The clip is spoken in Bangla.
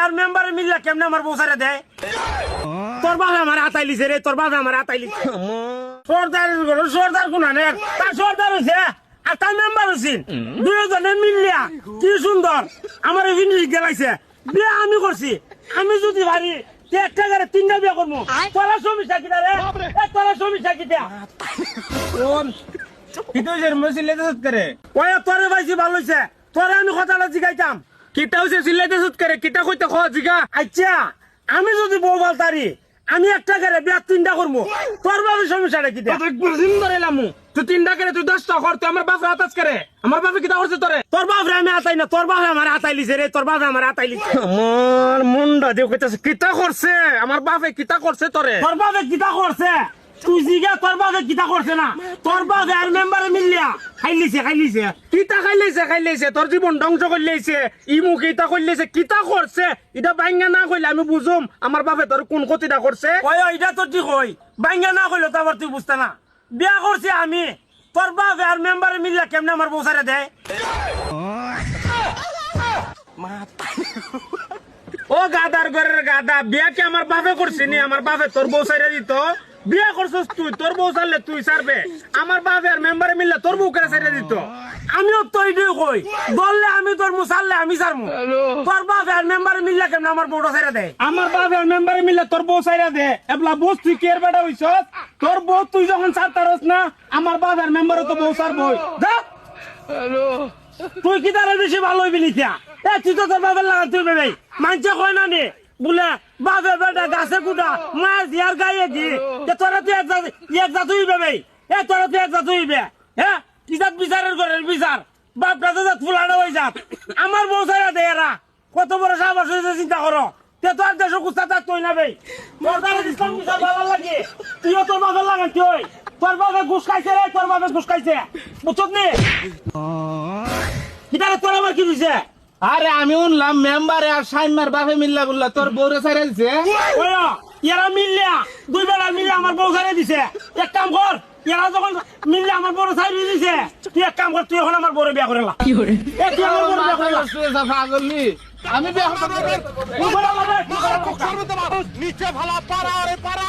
আর মেম্বারে মিললে কেমনে আমার বউসারে দেয় তোর বাবা আমার আতাই লিছে রে তোর বাবা আমার আতাই লিছে সর্দার কোন তার সর্দার হয়েছে আর তার মেম্বার হয়েছিল দুজনে মিললিয়া কি সুন্দর আমার ফিনিশ গেলাইছে বিয়ে আমি করছি আমি যদি পারি একটা গাড়ি তিনটা বিয়ে করবো তোরা সমস্যা কিনা রে তোরা সমস্যা কিনা তোরে পাইছি ভালো হয়েছে তোরে আমি কথাটা জিগাইতাম কিতা হয়েছে সিলেটে সুদ করে কিতা কইতে খ জিগা আচ্ছা আমি যদি বউ বলতারি আমি একটা করে বিয়া তিনটা করবো তোর বাবার সমস্যাটা কি তুই তিনটা করে তুই 10টা কর তুই আমার বাপরে আতাজ করে আমার বাপে কিতা করছে তোরে তোর বাপরে আমি আতাই না তোর বাপে আমার আতাই লিছে রে তোর বাপে আমার আতাই লিছে আমার মুন্ডা দেও কইতাছে কিতা করছে আমার বাপে কিতা করছে তোরে তোর বাপে কিতা করছে তুই জিগা তোর বাপে কিতা করছে না তোর বাপে আর মেম্বারে মিললিয়া খাইলিছে কিতা খাইলিছে তোর জীবন ধ্বংস করলেছে ইমু কিতা করলেছে কিতা করছে এটা বাইঙ্গা না কইলে আমি বুঝুম আমার বাপে তোর কোন ক্ষতিটা করছে ওই এটা তোর ঠিক হই বাইঙ্গা না কইলে তো আবার তুই বুঝতে না বিয়া করছি আমি তোর বাপে আর মেম্বারে মিললে কেমনে আমার বউসারে দেয় ও গাদার ঘরের গাদা বিয়া কি আমার বাপে করছি নি আমার বাপে তোর বউসারে দিত বিয়া করছস তুই তোর বউ সারলে তুই সারবে আমার বাপে আর মেম্বারে মিললে তোর বউ করে সারিয়ে দিত আমিও তো এইটাই কই বললে আমি তোর বউ সারলে আমি সারমু তোর বাপে আর মেম্বারে মিললে কেমন আমার বউটা সারিয়ে দেয় আমার বাপে আর মেম্বারে মিললে তোর বউ সারিয়ে দে এবলা বস তুই কের বেটা হইছস তোর বউ তুই যখন সারতারস না আমার বাপে আর মেম্বারে তো বউ সারবই যা তুই কি তার বেশি ভালো হইবি নিতা এ তুই তো তোর বাপের লাগা তুই বেবি মানছে কয় না নে বলে বাপে বেটা গাছে কুটা মাছ ইয়ার গায়ে দি তোরা তুই এক জাত হইবে ভাই এ তোরা তুই এক জাত হইবে হ্যাঁ কি জাত বিচারের ঘরের বিচার বাপ দাদা জাত ফুলানো হয়ে যাত আমার বউ ছাড়া দে এরা কত বড় সাহস হয়েছে চিন্তা করো তে তোর দেশ কুস্তা তার তুই না ভাই তোর দ্বারা ইসলাম বিচার ভালো লাগে তুইও তোর বাপের লাগান তুই তোর বাপে ঘুষ খাইছে রে তোর বাপে ঘুষ খাইছে বুঝছত নি কিতারে তোর আবার কি দিছে আরে আমি উনলাম মেম্বারে আর সাইমার বাপে মিল্লা বললা তোর বউরে ছাড়াইছে এরা মিললিয়া দুই বেলা মিলে আমার বউ ছাড়িয়ে দিছে এক কাম কর এরা যখন মিললে আমার বড় ছাড়িয়ে দিছে তুই এক কাম কর তুই এখন আমার বড় বিয়া করে লা তুই আমার বড় বিয়া করে লা পাগলি আমি বিয়া নিচে ভালো পারা